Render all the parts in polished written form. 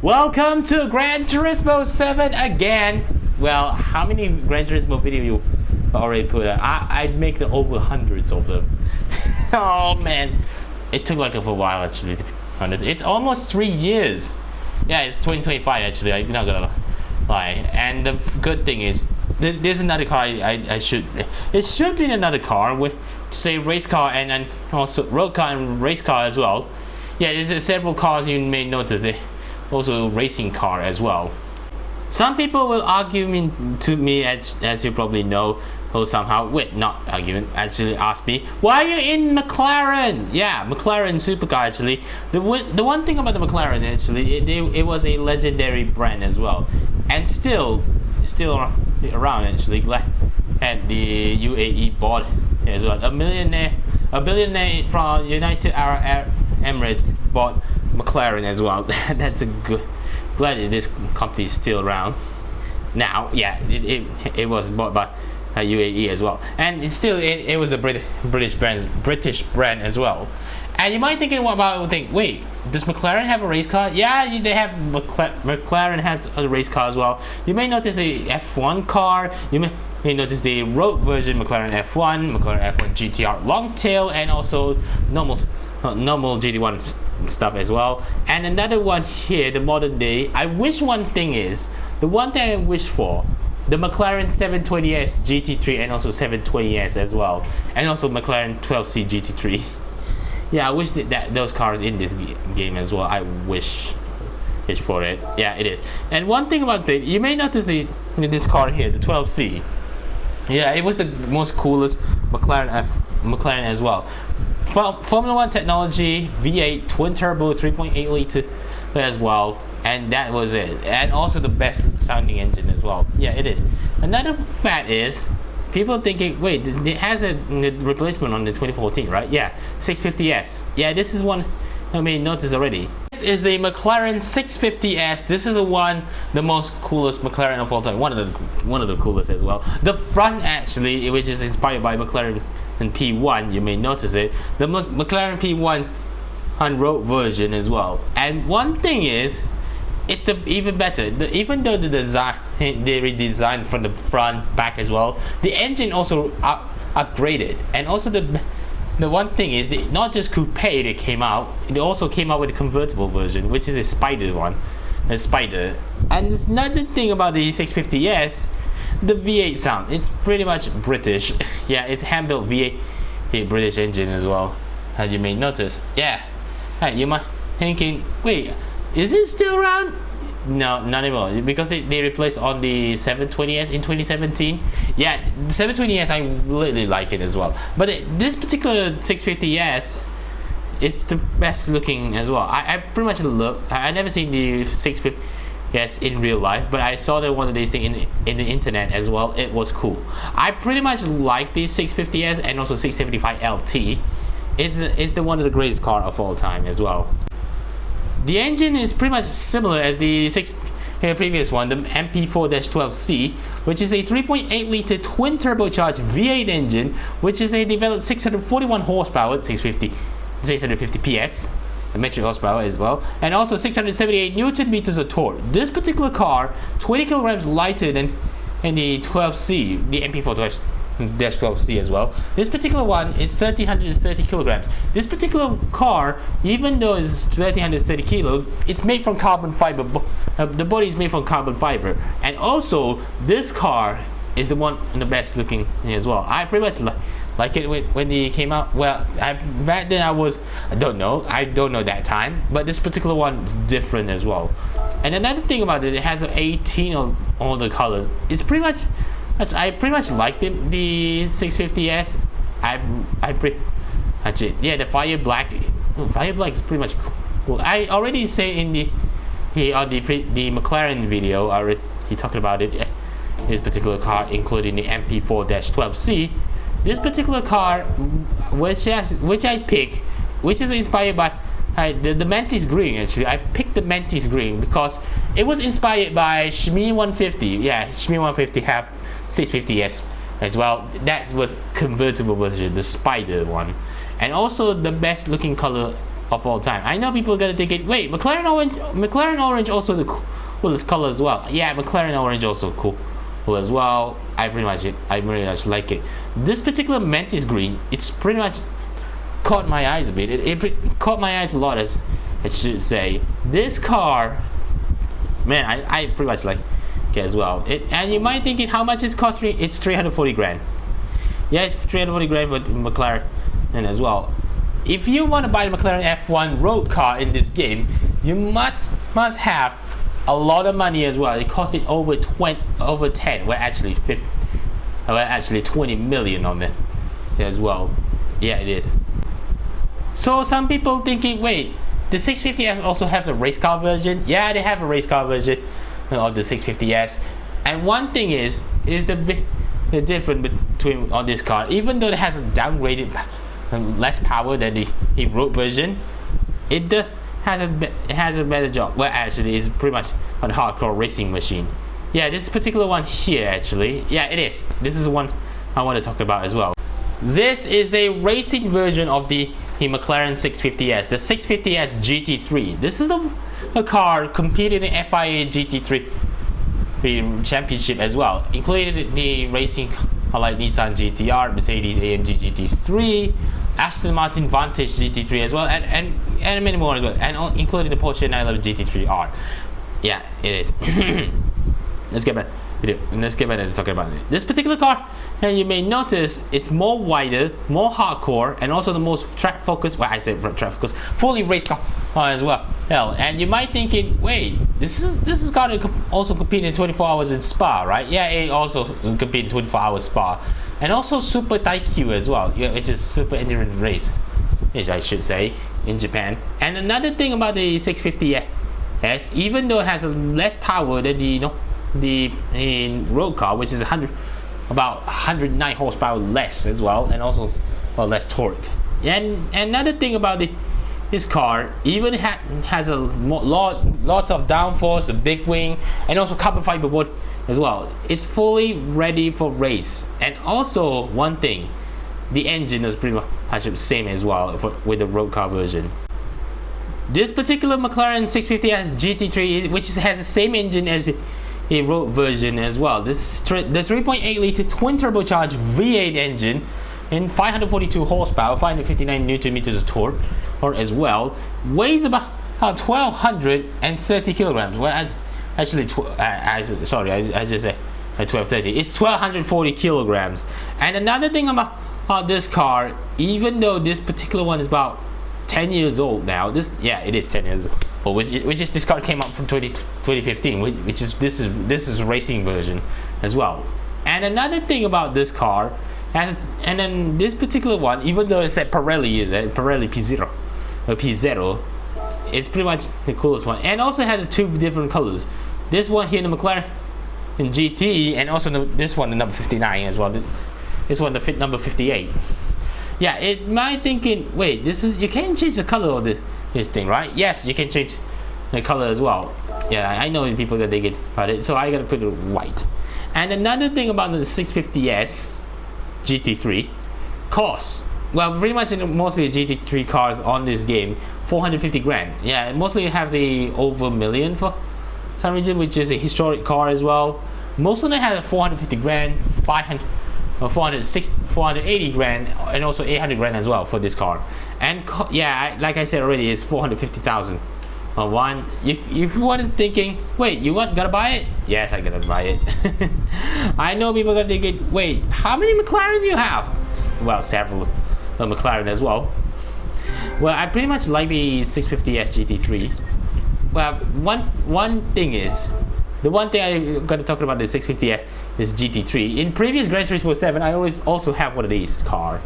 Welcome to Gran Turismo 7 again. Well, how many Gran Turismo videos you already put out? I'd make over hundreds of them. Oh man, it took like a while actually, to be honest. It's almost 3 years. Yeah, it's 2025 actually, I'm not gonna lie. And the good thing is, there's another car it should be another car with, say, race car and also road car and race car as well. Yeah, there's several cars you may notice. They also racing car as well. Some people will argue to me, as you probably know, or somehow, wait, not argument, actually ask me, why are you in McLaren? Yeah, McLaren supercar actually. The one thing about the McLaren actually, it was a legendary brand as well, and still around actually. Glad had the UAE bought as well. A billionaire from United Arab Emirates bought McLaren as well. That's a good. Glad that this company is still around now. Yeah, it was bought by UAE as well, and it was a British brand as well. And you might thinking wait, does McLaren have a race car? Yeah, they have. McLaren has a race car as well. You may notice the F1 car. You may notice the road version McLaren F1, McLaren F1 GTR long tail, and also normal GT1 stuff as well. And another one here, the modern day. I wish one thing is, the one thing I wish for, the McLaren 720S GT3 and also 720S as well, and also McLaren 12C GT3. Yeah, I wish that those cars in this game as well. I wish it's for it. Yeah, it is. And one thing about you may notice this car here, the 12C. Yeah, it was the most coolest McLaren as well. Formula 1 technology, V8 twin turbo 3.8 liter as well, and that was it. And also the best sounding engine as well. Yeah, it is. Another fact is, people thinking, wait, it has a replacement on the 2014, right? Yeah, 650S. Yeah, this is one I may notice already. This is the McLaren 650S. This is the most coolest McLaren of all time. One of the coolest as well. The front actually, which is inspired by McLaren P1, you may notice it. The McLaren P1 on road version as well. And one thing is, it's even better. Even though the design they redesigned from the front, back as well, the engine also upgraded. And also the one thing is, not just coupe that came out, it also came out with a convertible version, which is a Spider one, And there's another thing about the 650S, the V8 sound. It's pretty much British. Yeah, it's hand-built V8, British engine as well, as you may notice. Yeah, you might thinking, wait, is it still around? No, not anymore, because they replaced on the 720S in 2017. Yeah, the 720S, I really like it as well. But this particular 650S is the best looking as well. I pretty much I never seen the 650S in real life, but I saw that one of these things in the internet as well. It was cool. I pretty much like the 650S and also 675 LT. It's the one of the greatest car of all time as well. The engine is pretty much similar as the previous one, the MP4-12C, which is a 3.8 liter twin turbocharged V8 engine, which is a developed 641 horsepower, 650 PS, the metric horsepower as well, and also 678 Newton meters of torque. This particular car, 20 kilograms lighter than the 12C, the MP4-12C as well. This particular one is 1330 kilograms. This particular car, even though it's 1330 kilos, it's made from carbon fiber. The body is made from carbon fiber, and also this car is the best looking as well. I pretty much like it when it came out. Well, back then I don't know that time, but this particular one is different as well. And another thing about it has 18 of all the colors. It's pretty much, I pretty much liked the 650S. Yeah, the fire black is pretty much cool. I already say in the McLaren video, he talked about it. This particular car, including the MP4-12C. This particular car, which I picked, which is inspired by the Mantis Green. Actually, I picked the Mantis Green because it was inspired by Shmi 150. Yeah, Shmi 150 have 650S as well. That was convertible version, the Spider one. And also the best looking color of all time. I know people are gonna think it. Wait, McLaren orange also the coolest color as well. Yeah, McLaren orange also cool as well. I pretty much like it. This particular mantis green, it's pretty much caught my eyes a bit. It caught my eyes a lot, as I should say. This car, man, I pretty much like it as well. And you might thinking how much it's costing? It's 340 grand. Yeah, it's 340 grand for McLaren and as well. If you want to buy the McLaren F1 road car in this game, you must have a lot of money as well. It costed over 10, well actually 20 million on it as well. Yeah, it is. So some people thinking, wait, the 650S also have the race car version? Yeah, they have a race car version of the 650S. And one thing is the difference between on this car, even though it has a downgraded less power than the road version, it has a better job. Well, actually, it's pretty much a hardcore racing machine. Yeah, this particular one here, actually, yeah, it is. This is the one I want to talk about as well. This is a racing version of the McLaren 650S, the 650S GT3. This is a car competing in FIA GT3 championship as well, including the racing like Nissan GTR, Mercedes AMG GT3, Aston Martin Vantage GT3 as well, and many more as well, and including the Porsche 911 GT3R. Yeah, it is. Let's get back to talking about it. This particular car, and you may notice it's more wider, more hardcore, and also the most track focused. Well, I said track focused, fully race car as well. Hell, and you might thinking, wait, this is car to also compete in 24 hours in Spa, right? Yeah, it also compete in 24 hours Spa, and also Super Taikyu as well. Yeah, it's a super endurance race, which I should say, in Japan. And another thing about the 650S, even though it has less power than the road car, which is about 109 horsepower less as well, and also less torque. And another thing about this car, even has lots of downforce, the big wing, and also carbon fiber board as well. It's fully ready for race. And also one thing, the engine is pretty much the same as well with the road car version. This particular McLaren 650S GT3, which has the same engine as the road version as well. This the 3.8 liter twin turbocharged V8 engine and 542 horsepower, 559 newton meters of torque, or as well, weighs about 1230 kilograms. Well, actually, I just said 1230. It's 1240 kilograms. And another thing about this car, even though this particular one is about 10 years old now, it is 10 years old, which is this car came out from 2015, which is this is racing version as well. And another thing about this car, and then this particular one, even though it said Pirelli P0, it's pretty much the coolest one, and also has two different colors. This one here, the McLaren in GT, and also this one, the number 59 as well. This one, the fit number 58. Yeah, it might thinking, wait, you can't change the color of this thing, right? Yes, you can change the color as well. Yeah, I know people that they get about it, so I gotta put it white. And another thing about the 650S GT3 cost. Well, pretty much mostly GT3 cars on this game, 450 grand. Yeah, mostly have the over million for some reason, which is a historic car as well. Most of them have 450 grand, 480 grand, and also 800 grand as well for this car. And yeah, like I said already, it's 450,000 on one. If you wanted thinking, wait, gotta buy it? Yes, I gotta buy it. I know people are gonna think, wait, how many McLaren do you have? Well, several McLaren as well. Well, I pretty much like the 650S GT3. Well, one thing is, the one thing I'm gonna talk about the 650S is GT3. In previous Gran Turismo 7, I always also have one of these car.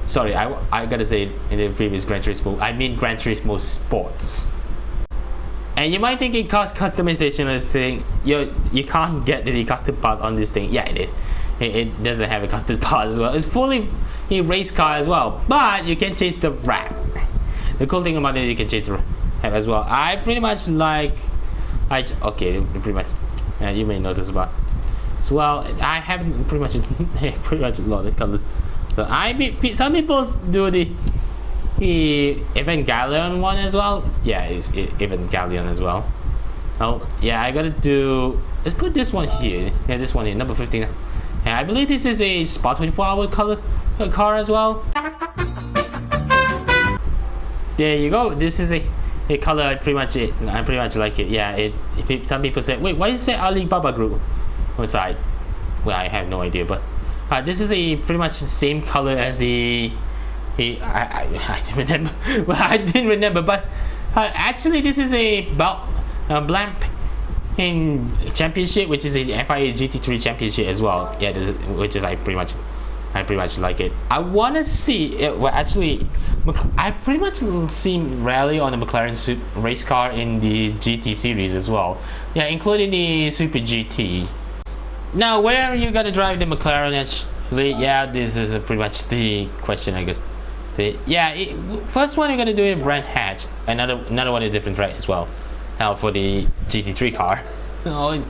Sorry, I gotta say in the previous Gran Turismo, I mean Gran Turismo Sports. And you might think it costs customization of this thing. You can't get the custom part on this thing. Yeah, it is. It doesn't have a custom part as well. It's fully a race car as well, but you can change the wrap. The cool thing about it, you can change the wrap as well. I pretty much like, okay, pretty much. You may notice about as well. I have pretty much a lot of colors. So some people do the Evangelion one as well. Yeah, it's Evangelion as well. Oh, yeah, I gotta do. Let's put this one here. Yeah, this one here, number 15. And I believe this is a Spot 24-hour color car as well. There you go. This is a color I pretty much like it. Yeah, some people say, wait, why is it Alibaba Group on the side? Well, I have no idea, but this is a pretty much the same color as I didn't remember. Well, I didn't remember, but actually this is a blank in championship, which is a FIA GT3 championship as well. Yeah, which is I pretty much like it. I want to see it. Well, actually, I pretty much seen rally on the McLaren race car in the GT series as well. Yeah, including the Super GT. Now, where are you gonna drive the McLaren actually? Yeah, this is pretty much the question, I guess. First one you're gonna do is brand hatch. Another one is different track as well. Now for the GT3 car. Oh,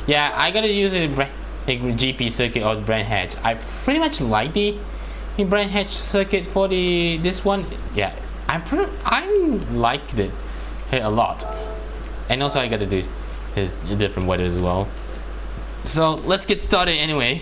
yeah, I gotta use a GP circuit or brand hatch. I pretty much like the brand hatch circuit for this one. Yeah, I liked it a lot. And also I gotta do is different weather as well. So let's get started anyway.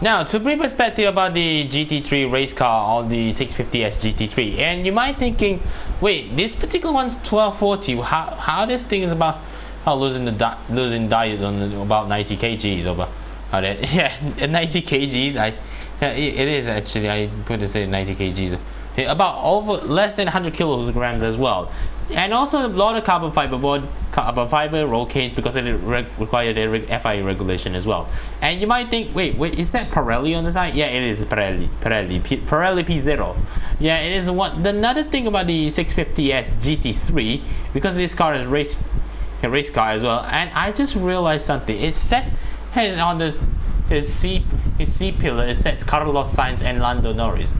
Now, to bring perspective about the GT3 race car on the 650S GT3, and you might thinking, wait, this particular one's 1240. How this thing is about losing diet on about 90 kgs over that? Yeah, 90 kgs. It is actually. I put it say 90 kgs. About over less than 100 kilograms as well, and also a lot of carbon fiber roll cage because it required a FIA regulation as well. And you might think, wait, is that Pirelli on the side? Yeah, it is Pirelli P0. Yeah, it is. Another thing about the 650S GT3, because this car is a race car as well, and I just realized something. It said on his C pillar, it says Carlos Sainz and Lando Norris.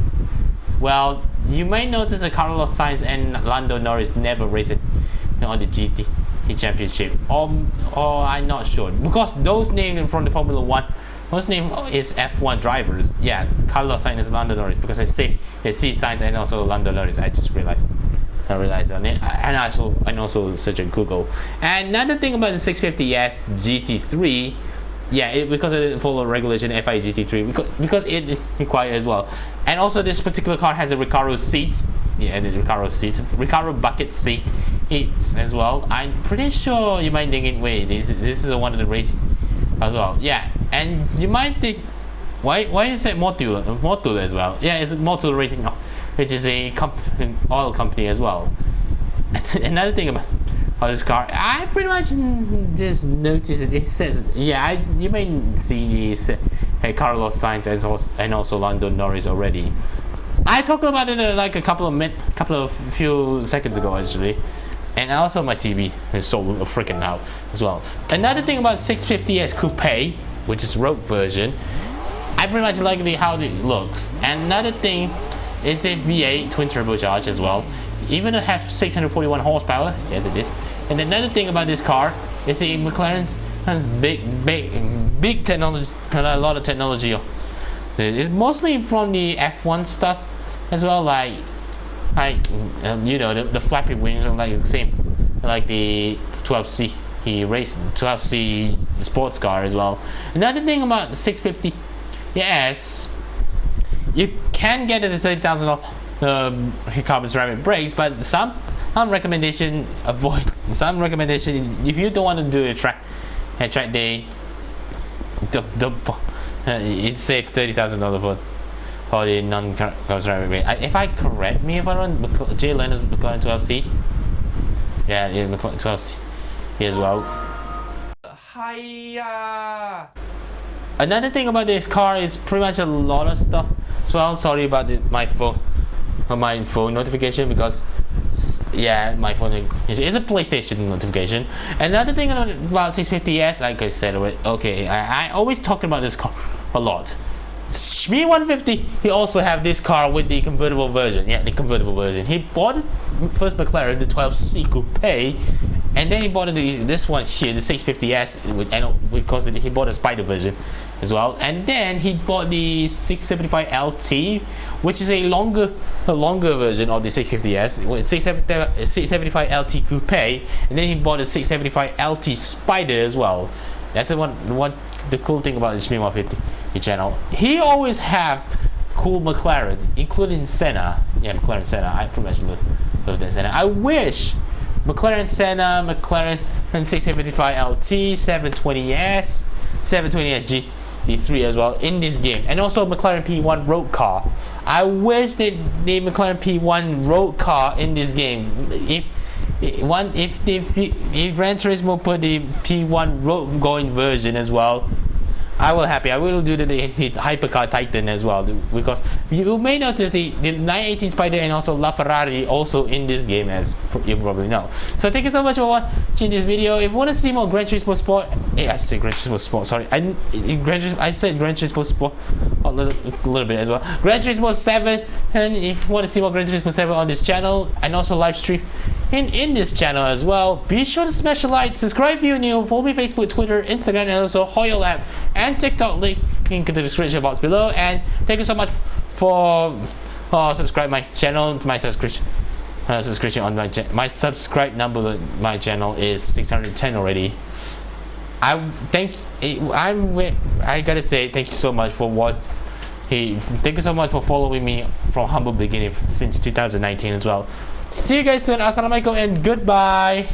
Well, you may notice that Carlos Sainz and Lando Norris never raced on the GT championship, or I'm not sure, because those names from the Formula 1, those names is F1 drivers. Yeah, Carlos Sainz and Lando Norris, because I see Sainz and also Lando Norris. I just realized on it, and also search on Google. And another thing about the 650S GT3. Yeah, because it follows regulation FIA GT3, because it requires as well. And also this particular car has a Recaro seat. Yeah, the Recaro bucket seat as well. I'm pretty sure you might think, wait, this is one of the race as well. Yeah, and you might think, why is it Motul as well? Yeah, it's Motul Racing, which is a oil company as well. Another thing about this car, I pretty much just noticed it says, yeah, you may see the Carlos Sainz and also Lando Norris already. I talked about it like a few seconds ago actually, and also my TV is so freaking out as well. Another thing about 650S Coupe, which is road version, I pretty much like how it looks. And another thing, it's a V8 twin turbocharged as well. Even though it has 641 horsepower, yes it is. And another thing about this car is the McLaren has big technology, a lot of technology. It's mostly from the F1 stuff as well, like you know, the flappy wings are like the same, like the 12C race 12C sports car as well. Another thing about the 650, yes, you can get it at 30,000 off carbon ceramic brakes, but some recommendation if you don't want to do a track day, it's safe $30,000 for the non-carbon ceramic brake. If I correct me if I'm wrong, Jay Leno's McLaren 12C. Yeah, McLaren 12C as well. Hiya. Another thing about this car is pretty much a lot of stuff. So I'm sorry about my phone notification, because yeah, my phone is a PlayStation notification. Another thing about 650S, like I said, okay, I always talk about this car a lot. Shmi 150, he also have this car with the convertible version. Yeah, the convertible version. He bought the first McLaren, the 12C Coupe, and then he bought this one here, the 650S, because he bought a Spider version as well. And then he bought the 675 LT, which is a longer version of the 650S, 675 LT Coupe, and then he bought a 675 LT Spider as well. That's the cool thing about the Shmi 150 channel. He always have cool McLarens, including Senna. Yeah, McLaren Senna. I pretty much love that Senna. I wish McLaren Senna, McLaren 655 LT, 720S, 720S GT3 as well in this game, and also McLaren P1 road car. I wish the McLaren P1 road car in this game. If Gran Turismo put the P1 road going version as well, I will happy. I will do the Hypercar Titan as well, because you may notice the 918 Spider and also LaFerrari also in this game, as you probably know. So thank you so much for watching this video. If you want to see more Gran Turismo Sport, I said Gran Turismo Sport, sorry, I said Gran Turismo Sport a little bit as well. Gran Turismo 7, and if you want to see more Gran Turismo 7 on this channel, and also live stream in this channel as well, be sure to smash the like, subscribe if you're new, follow me Facebook, Twitter, Instagram, and also Hoyo app and TikTok, link in the description box below. And thank you so much for subscribe my channel. My subscription on my subscribe number on my channel is 610 already. I gotta say thank you so much for what he. Thank you so much for following me from humble beginning since 2019 as well. See you guys soon. Assalamualaikum and goodbye.